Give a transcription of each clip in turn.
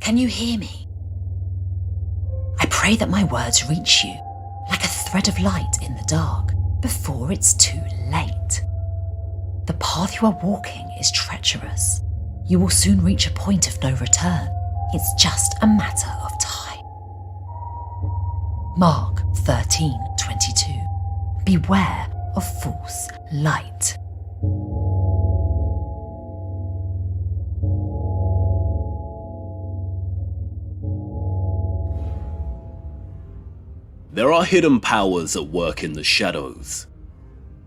Can you hear me? I pray that my words reach you like a thread of light in the dark before it's too late. The path you are walking is treacherous. You will soon reach a point of no return. It's just a matter of time. Mark 13:22. Beware of false light. There are hidden powers at work in the shadows.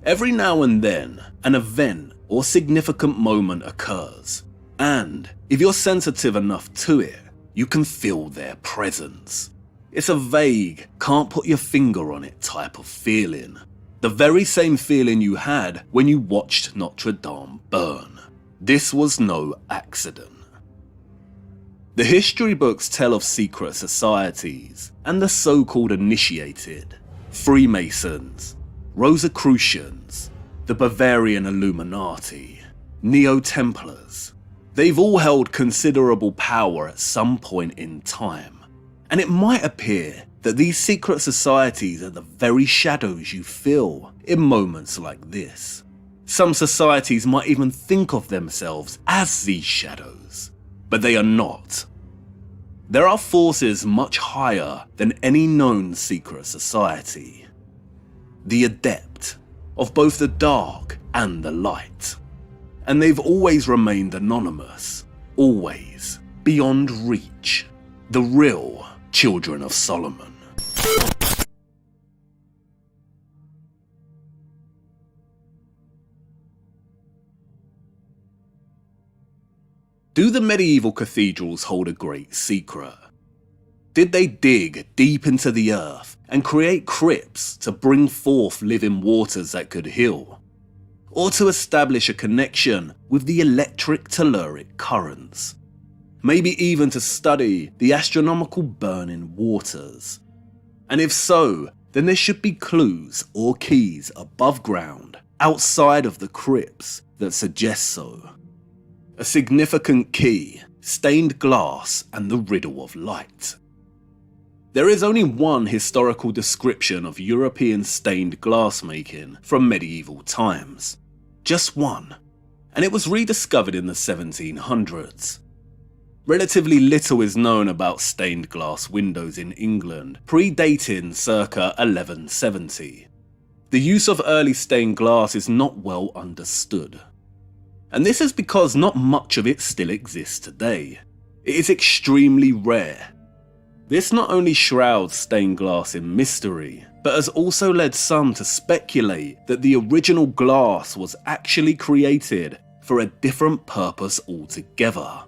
Every now and then, an event or significant moment occurs, and if you're sensitive enough to it, you can feel their presence. It's a vague, can't put your finger on it type of feeling. The very same feeling you had when you watched Notre Dame burn. This was no accident. The history books tell of secret societies and the so-called initiated, Freemasons, Rosicrucians, the Bavarian Illuminati, Neo-Templars. They've all held considerable power at some point in time, and it might appear that these secret societies are the very shadows you feel in moments like this. Some societies might even think of themselves as these shadows, but they are not. There are forces much higher than any known secret society. The adept of both the dark and the light. And they've always remained anonymous, always beyond reach. The real children of Solomon. Do the medieval cathedrals hold a great secret? Did they dig deep into the earth and create crypts to bring forth living waters that could heal? Or to establish a connection with the electric telluric currents? Maybe even to study the astronomical burning waters? And if so, then there should be clues or keys above ground, outside of the crypts, that suggest so. A significant key, stained glass, and the riddle of light. There is only one historical description of European stained glass making from medieval times. Just one, and it was rediscovered in the 1700s. Relatively little is known about stained glass windows in England, predating circa 1170. The use of early stained glass is not well understood. And this is because not much of it still exists today. It is extremely rare. This not only shrouds stained glass in mystery, but has also led some to speculate that the original glass was actually created for a different purpose altogether.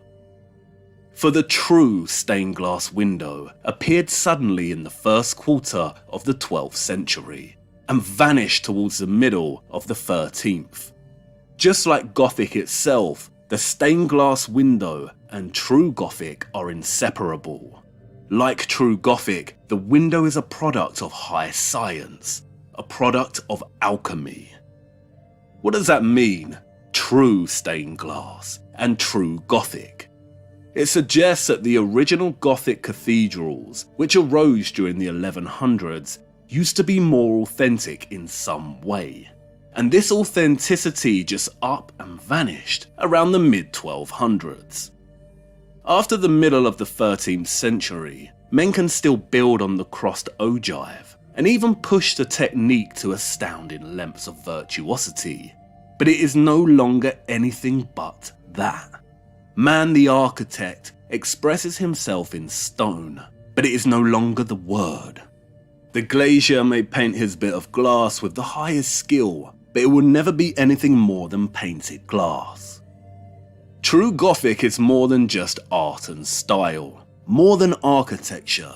For the true stained glass window appeared suddenly in the first quarter of the 12th century, and vanished towards the middle of the 13th. Just like Gothic itself, the stained glass window and true Gothic are inseparable. Like true Gothic, the window is a product of high science, a product of alchemy. What does that mean? True stained glass and true Gothic. It suggests that the original Gothic cathedrals, which arose during the 1100s, used to be more authentic in some way. And this authenticity just up and vanished around the mid-1200s. After the middle of the 13th century, men can still build on the crossed ogive, and even push the technique to astounding lengths of virtuosity. But it is no longer anything but that. Man the architect expresses himself in stone, but it is no longer the word. The glazier may paint his bit of glass with the highest skill, but it will never be anything more than painted glass. True Gothic is more than just art and style, more than architecture.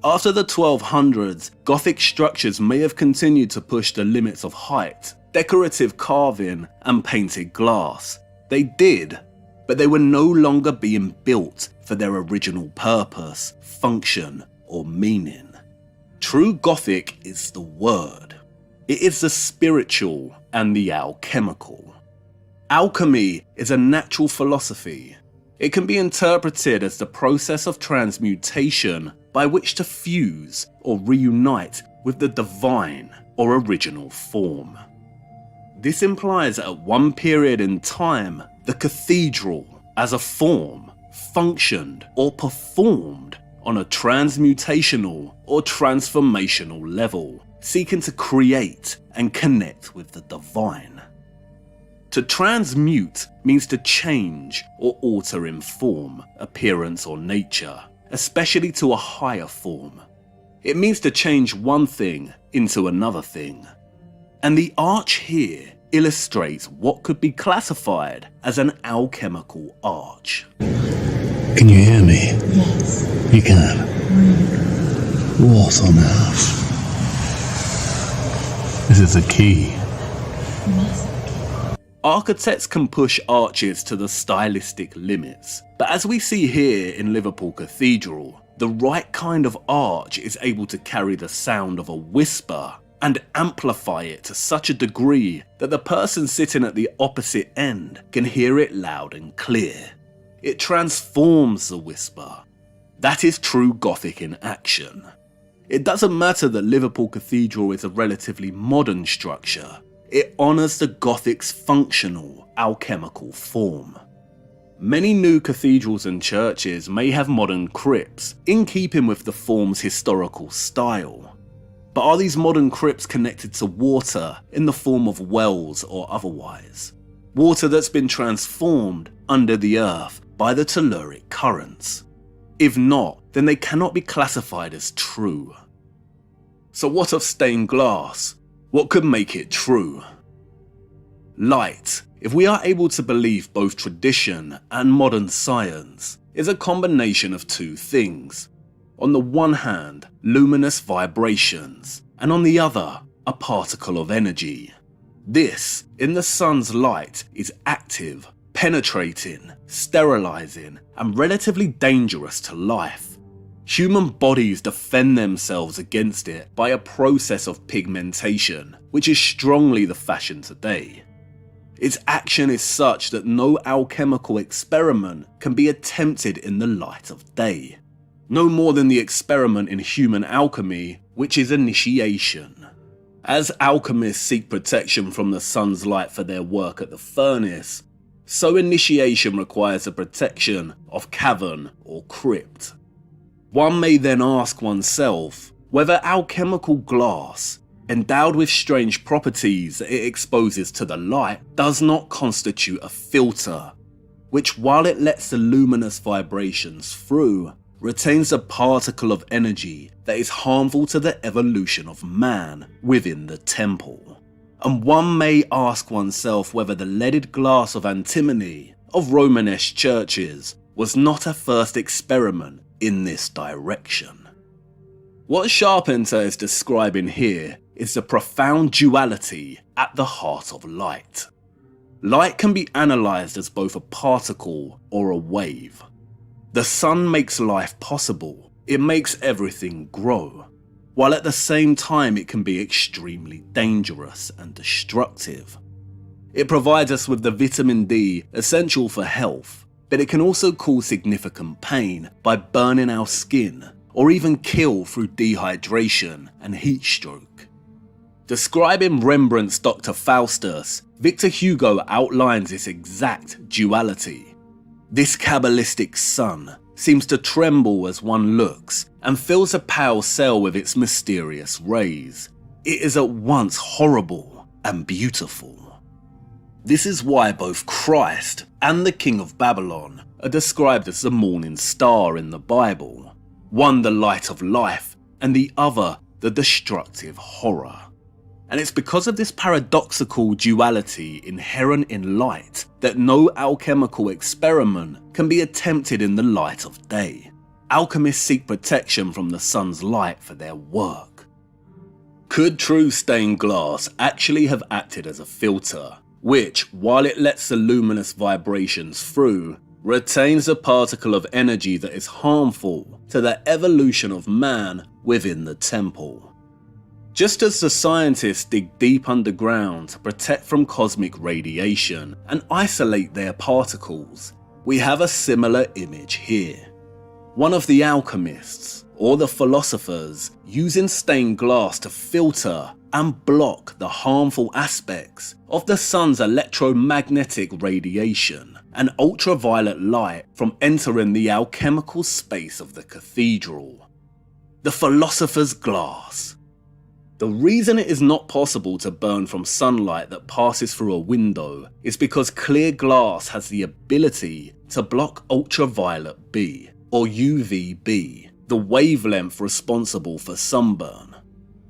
After the 1200s, Gothic structures may have continued to push the limits of height, decorative carving, and painted glass. They did, but they were no longer being built for their original purpose, function, or meaning. True Gothic is the word. It is the spiritual and the alchemical. Alchemy is a natural philosophy. It can be interpreted as the process of transmutation by which to fuse or reunite with the divine or original form. This implies that at one period in time, the cathedral, as a form, functioned or performed on a transmutational or transformational level, seeking to create and connect with the divine. To transmute means to change or alter in form, appearance or nature, especially to a higher form. It means to change one thing into another thing. And the arch here illustrates what could be classified as an alchemical arch. Can you hear me? Yes. You can? What on earth? This is a key. Architects can push arches to the stylistic limits, but as we see here in Liverpool Cathedral, the right kind of arch is able to carry the sound of a whisper and amplify it to such a degree that the person sitting at the opposite end can hear it loud and clear. It transforms the whisper. That is true Gothic in action. It doesn't matter that Liverpool Cathedral is a relatively modern structure. It honours the Gothic's functional, alchemical form. Many new cathedrals and churches may have modern crypts, in keeping with the form's historical style. But are these modern crypts connected to water in the form of wells or otherwise? Water that's been transformed under the earth by the telluric currents? If not, then they cannot be classified as true. So what of stained glass? What could make it true? Light, if we are able to believe both tradition and modern science, is a combination of two things. On the one hand, luminous vibrations, and on the other, a particle of energy. This, in the sun's light, is active, penetrating, sterilizing, and relatively dangerous to life. Human bodies defend themselves against it by a process of pigmentation, which is strongly the fashion today. Its action is such that no alchemical experiment can be attempted in the light of day. No more than the experiment in human alchemy, which is initiation. As alchemists seek protection from the sun's light for their work at the furnace, so initiation requires the protection of cavern or crypt. One may then ask oneself whether alchemical glass, endowed with strange properties that it exposes to the light, does not constitute a filter, which, while it lets the luminous vibrations through, retains a particle of energy that is harmful to the evolution of man within the temple. And one may ask oneself whether the leaded glass of antimony of Romanesque churches was not a first experiment in this direction. What Charpentier is describing here is the profound duality at the heart of light. Light can be analysed as both a particle or a wave. The sun makes life possible, it makes everything grow, while at the same time it can be extremely dangerous and destructive. It provides us with the vitamin D essential for health, but it can also cause significant pain by burning our skin, or even kill through dehydration and heat stroke. Describing Rembrandt's Dr. Faustus, Victor Hugo outlines this exact duality. This Kabbalistic sun seems to tremble as one looks and fills a pale cell with its mysterious rays. It is at once horrible and beautiful. This is why both Christ and the King of Babylon are described as the morning star in the Bible, one the light of life and the other the destructive horror. And it's because of this paradoxical duality inherent in light that no alchemical experiment can be attempted in the light of day. Alchemists seek protection from the sun's light for their work. Could true stained glass actually have acted as a filter, which, while it lets the luminous vibrations through, retains a particle of energy that is harmful to the evolution of man within the temple? Just as the scientists dig deep underground to protect from cosmic radiation and isolate their particles, We have a similar image here. One of the alchemists, or the philosophers, using stained glass to filter and block the harmful aspects of the sun's electromagnetic radiation and ultraviolet light from entering the alchemical space of the cathedral. The philosopher's glass. The reason it is not possible to burn from sunlight that passes through a window is because clear glass has the ability to block ultraviolet B, or UVB, the wavelength responsible for sunburn.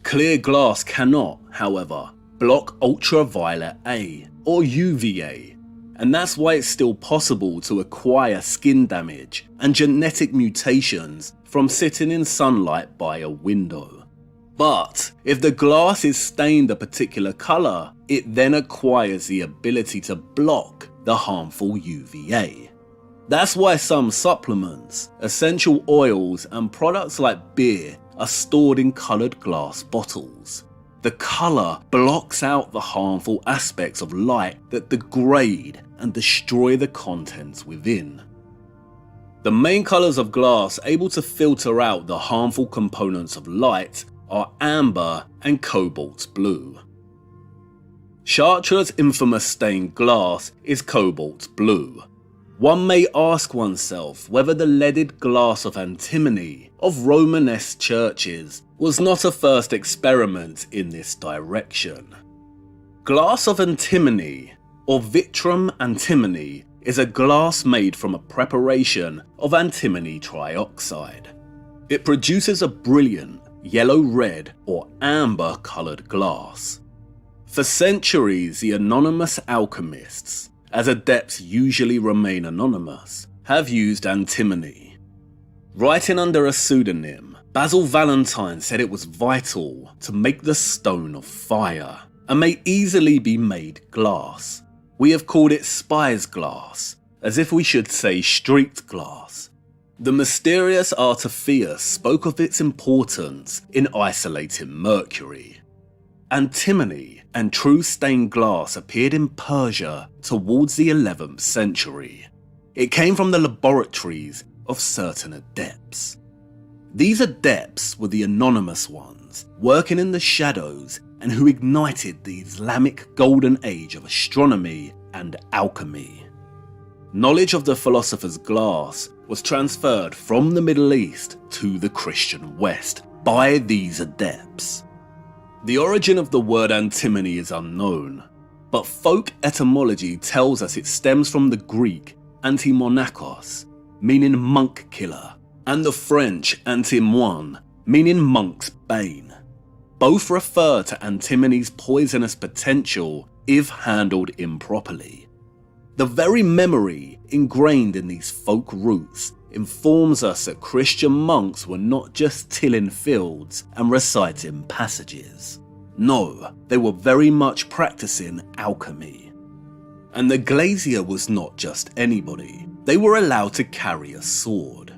Clear glass cannot, however, block ultraviolet A, or UVA, and that's why it's still possible to acquire skin damage and genetic mutations from sitting in sunlight by a window. But if the glass is stained a particular colour, it then acquires the ability to block the harmful UVA. That's why some supplements, essential oils and products like beer are stored in coloured glass bottles. The colour blocks out the harmful aspects of light that degrade and destroy the contents within. The main colours of glass able to filter out the harmful components of light are amber and cobalt blue. Chartres' infamous stained glass is cobalt blue. One may ask oneself whether the leaded glass of antimony of Romanesque churches was not a first experiment in this direction. Glass of antimony, or vitrum antimony, is a glass made from a preparation of antimony trioxide. It produces a brilliant yellow-red or amber-coloured glass. For centuries, the anonymous alchemists, as adepts usually remain anonymous, have used antimony. Writing under a pseudonym, Basil Valentine said it was vital to make the stone of fire, and may easily be made glass. We have called it spy's glass, as if we should say streaked glass. The mysterious Artephius spoke of its importance in isolating mercury. Antimony and true stained glass appeared in Persia towards the 11th century. It came from the laboratories of certain adepts. These adepts were the anonymous ones, working in the shadows and who ignited the Islamic golden age of astronomy and alchemy. Knowledge of the philosopher's glass was transferred from the Middle East to the Christian West by these adepts. The origin of the word antimony is unknown, but folk etymology tells us it stems from the Greek antimonachos, meaning monk killer, and the French antimoine, meaning monk's bane. Both refer to antimony's poisonous potential if handled improperly. The very memory ingrained in these folk roots informs us that Christian monks were not just tilling fields and reciting passages. No, they were very much practicing alchemy. And the glazier was not just anybody. They were allowed to carry a sword.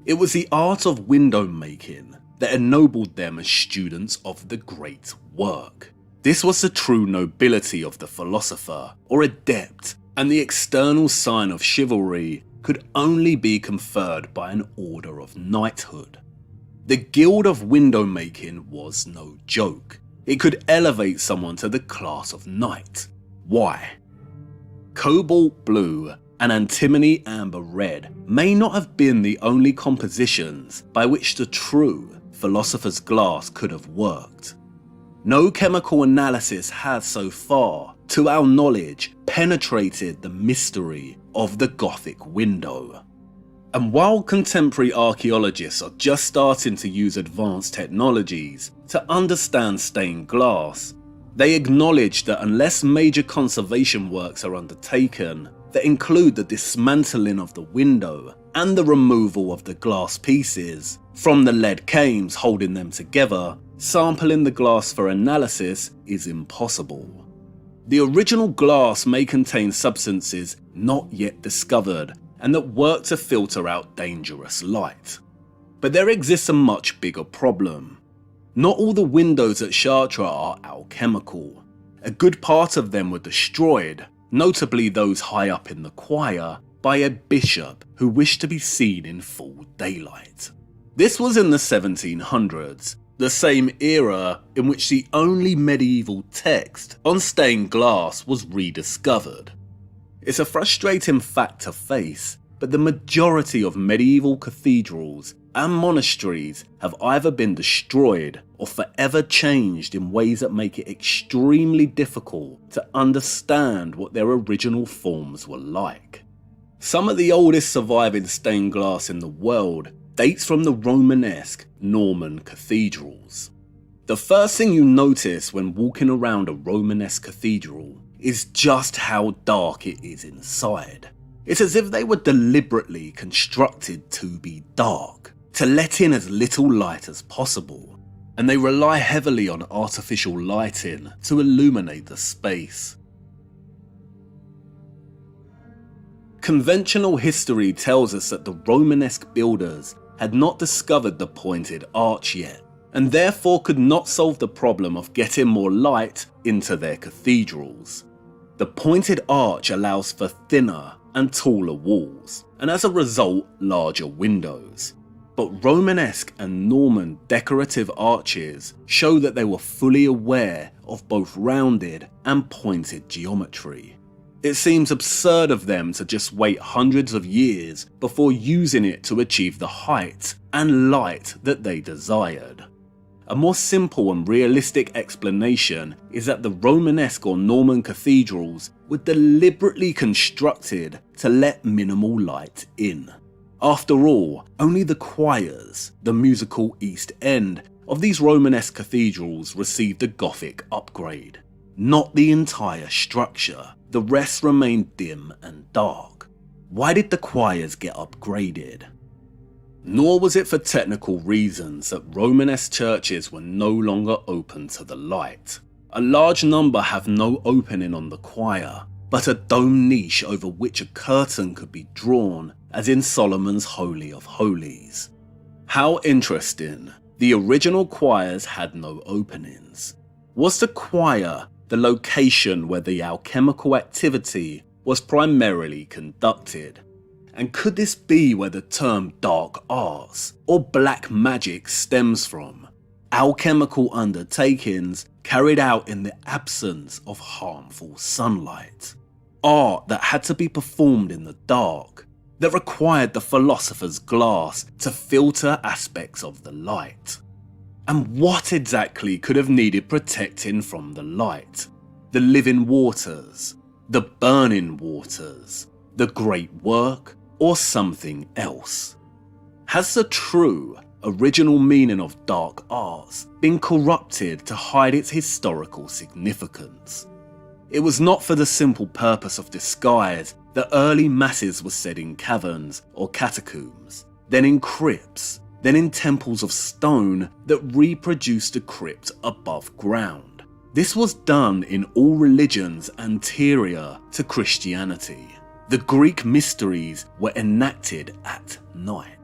It was the art of window making that ennobled them as students of the great work. This was the true nobility of the philosopher or adept, and the external sign of chivalry could only be conferred by an order of knighthood. The guild of window making was no joke. It could elevate someone to the class of knight. Why? Cobalt blue and antimony amber red may not have been the only compositions by which the true philosopher's glass could have worked. No chemical analysis has so far, to our knowledge, penetrated the mystery of the Gothic window. And while contemporary archaeologists are just starting to use advanced technologies to understand stained glass, they acknowledge that unless major conservation works are undertaken that include the dismantling of the window and the removal of the glass pieces from the lead cames holding them together, sampling the glass for analysis is impossible. The original glass may contain substances not yet discovered and that work to filter out dangerous light. But there exists a much bigger problem. Not all the windows at Chartres are alchemical. A good part of them were destroyed, notably those high up in the choir, by a bishop who wished to be seen in full daylight. This was in the 1700s, the same era in which the only medieval text on stained glass was rediscovered. It's a frustrating fact to face, but the majority of medieval cathedrals and monasteries have either been destroyed or forever changed in ways that make it extremely difficult to understand what their original forms were like. Some of the oldest surviving stained glass in the world dates from the Romanesque Norman cathedrals. The first thing you notice when walking around a Romanesque cathedral is just how dark it is inside. It's as if they were deliberately constructed to be dark, to let in as little light as possible, and they rely heavily on artificial lighting to illuminate the space. Conventional history tells us that the Romanesque builders had not discovered the pointed arch yet, and therefore could not solve the problem of getting more light into their cathedrals. The pointed arch allows for thinner and taller walls, and as a result, larger windows. But Romanesque and Norman decorative arches show that they were fully aware of both rounded and pointed geometry. It seems absurd of them to just wait hundreds of years before using it to achieve the height and light that they desired. A more simple and realistic explanation is that the Romanesque or Norman cathedrals were deliberately constructed to let minimal light in. After all, only the choirs, the musical East End, of these Romanesque cathedrals received a Gothic upgrade. Not the entire structure, the rest remained dim and dark. Why did the choirs get upgraded? Nor was it for technical reasons that Romanesque churches were no longer open to the light. A large number have no opening on the choir, but a dome niche over which a curtain could be drawn, as in Solomon's Holy of Holies. How interesting, the original choirs had no openings. Was the choir the location where the alchemical activity was primarily conducted? And could this be where the term dark arts or black magic stems from? Alchemical undertakings carried out in the absence of harmful sunlight. Art that had to be performed in the dark, that required the philosopher's glass to filter aspects of the light. And what exactly could have needed protecting from the light? The living waters, the burning waters, the great work, or something else? Has the true, original meaning of dark arts been corrupted to hide its historical significance? It was not for the simple purpose of disguise that early masses were said in caverns or catacombs, then in crypts, then in temples of stone that reproduced the crypt above ground. This was done in all religions anterior to Christianity. The Greek mysteries were enacted at night.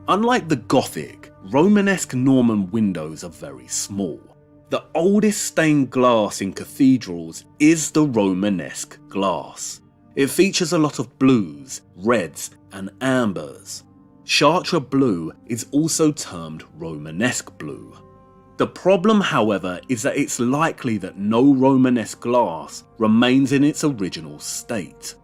Unlike the Gothic, Romanesque Norman windows are very small. The oldest stained glass in cathedrals is the Romanesque glass. It features a lot of blues, reds, and ambers. Chartres blue is also termed Romanesque blue. The problem, however, is that it's likely that no Romanesque glass remains in its original state.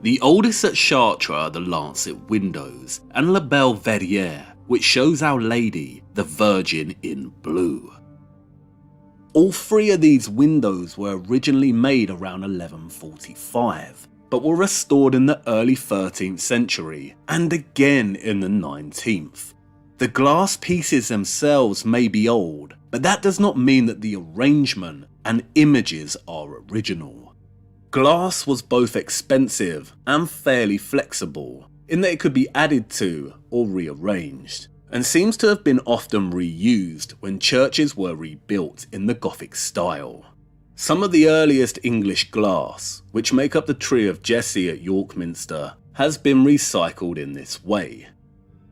The oldest at Chartres are the lancet windows and La Belle Verrière, which shows Our Lady, the Virgin in blue. All three of these windows were originally made around 1145, but were restored in the early 13th century and again in the 19th. The glass pieces themselves may be old, but that does not mean that the arrangement and images are original. Glass was both expensive and fairly flexible, in that it could be added to or rearranged, and seems to have been often reused when churches were rebuilt in the Gothic style. Some of the earliest English glass, which make up the Tree of Jesse at York Minster, has been recycled in this way.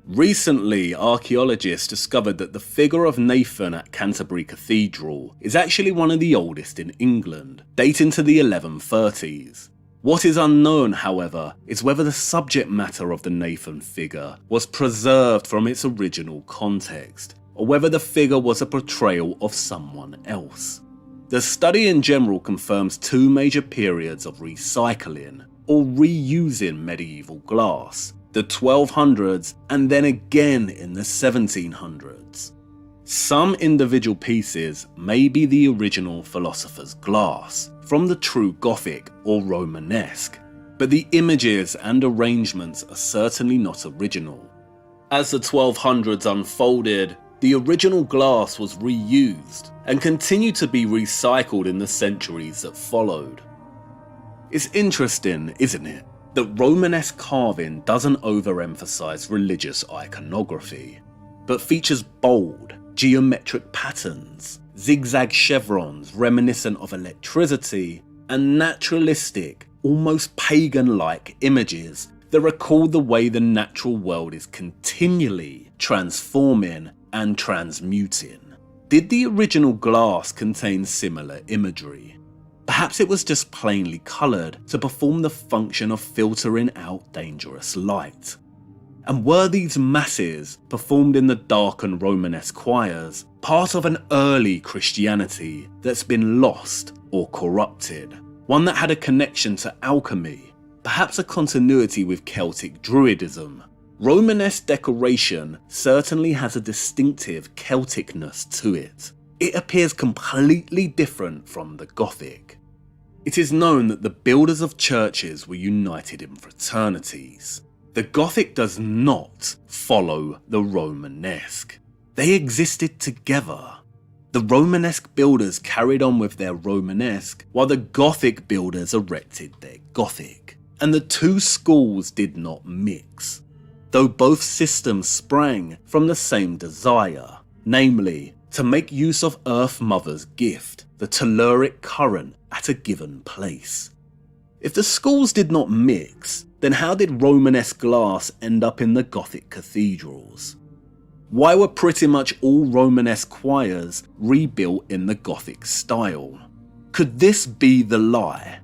Recently, archaeologists discovered that the figure of Nathan at Canterbury Cathedral is actually one of the oldest in England, dating to the 1130s. What is unknown, however, is whether the subject matter of the Nathan figure was preserved from its original context, or whether the figure was a portrayal of someone else. The study in general confirms two major periods of recycling or reusing medieval glass, the 1200s and then again in the 1700s. Some individual pieces may be the original Philosopher's glass from the true Gothic or Romanesque, but the images and arrangements are certainly not original. As the 1200s unfolded, the original glass was reused and continued to be recycled in the centuries that followed. It's interesting, isn't it, that Romanesque carving doesn't overemphasize religious iconography, but features bold, geometric patterns, zigzag chevrons reminiscent of electricity, and naturalistic, almost pagan-like images that recall the way the natural world is continually transforming and transmuting. Did the original glass contain similar imagery? Perhaps it was just plainly coloured to perform the function of filtering out dangerous light. And were these masses, performed in the darkened Romanesque choirs, part of an early Christianity that's been lost or corrupted? One that had a connection to alchemy, perhaps a continuity with Celtic Druidism? Romanesque decoration certainly has a distinctive Celticness to it. It appears completely different from the Gothic. It is known that the builders of churches were united in fraternities. The Gothic does not follow the Romanesque. They existed together. The Romanesque builders carried on with their Romanesque, while the Gothic builders erected their Gothic. And the two schools did not mix, though both systems sprang from the same desire, namely, to make use of Earth Mother's gift, the telluric current at a given place. If the schools did not mix, then how did Romanesque glass end up in the Gothic cathedrals? Why were pretty much all Romanesque choirs rebuilt in the Gothic style? Could this be the lie?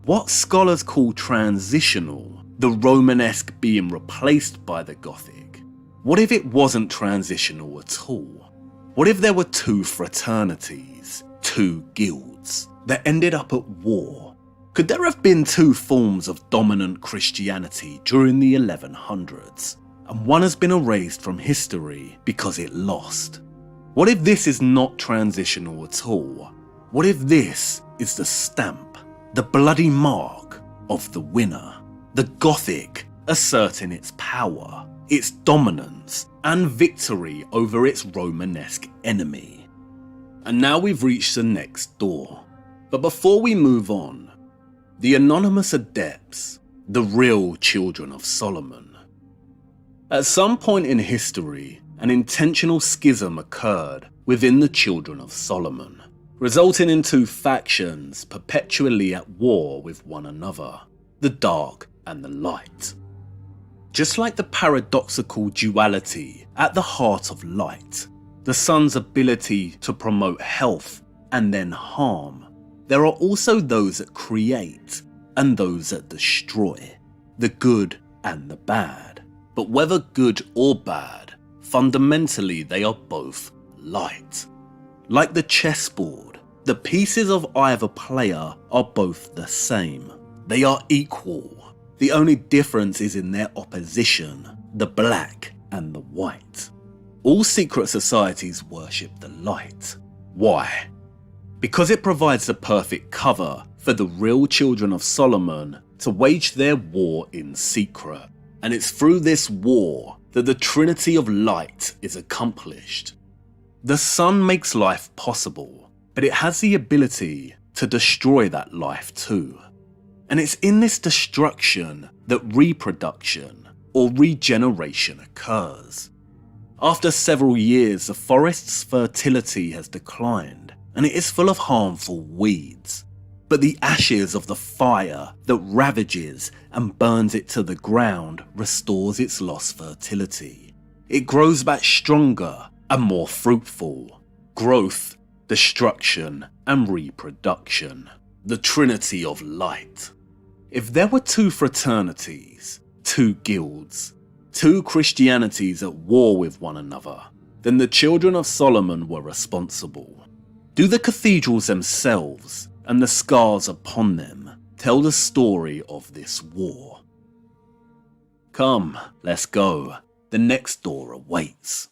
What scholars call transitional, the Romanesque being replaced by the Gothic? What if it wasn't transitional at all? What if there were two fraternities, two guilds, that ended up at war? Could there have been two forms of dominant Christianity during the 1100s, and one has been erased from history because it lost? What if this is not transitional at all? What if this is the stamp, the bloody mark of the winner? The Gothic asserting its power, its dominance, and victory over its Romanesque enemy. And now we've reached the next door. But before we move on, the anonymous adepts, the real children of Solomon. At some point in history, an intentional schism occurred within the children of Solomon, resulting in two factions perpetually at war with one another, the dark and the light. Just like the paradoxical duality at the heart of light, the sun's ability to promote health and then harm, there are also those that create and those that destroy, the good and the bad. But whether good or bad, fundamentally they are both light. Like the chessboard, the pieces of either player are both the same. They are equal. The only difference is in their opposition, the black and the white. All secret societies worship the light. Why? Because it provides the perfect cover for the real children of Solomon to wage their war in secret. And it's through this war that the trinity of light is accomplished. The sun makes life possible, but it has the ability to destroy that life too. And it's in this destruction that reproduction or regeneration occurs. After several years, the forest's fertility has declined, and it is full of harmful weeds. But the ashes of the fire that ravages and burns it to the ground restores its lost fertility. It grows back stronger and more fruitful. Growth, destruction, and reproduction. The trinity of light. If there were two fraternities, two guilds, two Christianities at war with one another, then the children of Solomon were responsible. Do the cathedrals themselves and the scars upon them tell the story of this war? Come, let's go. The next door awaits.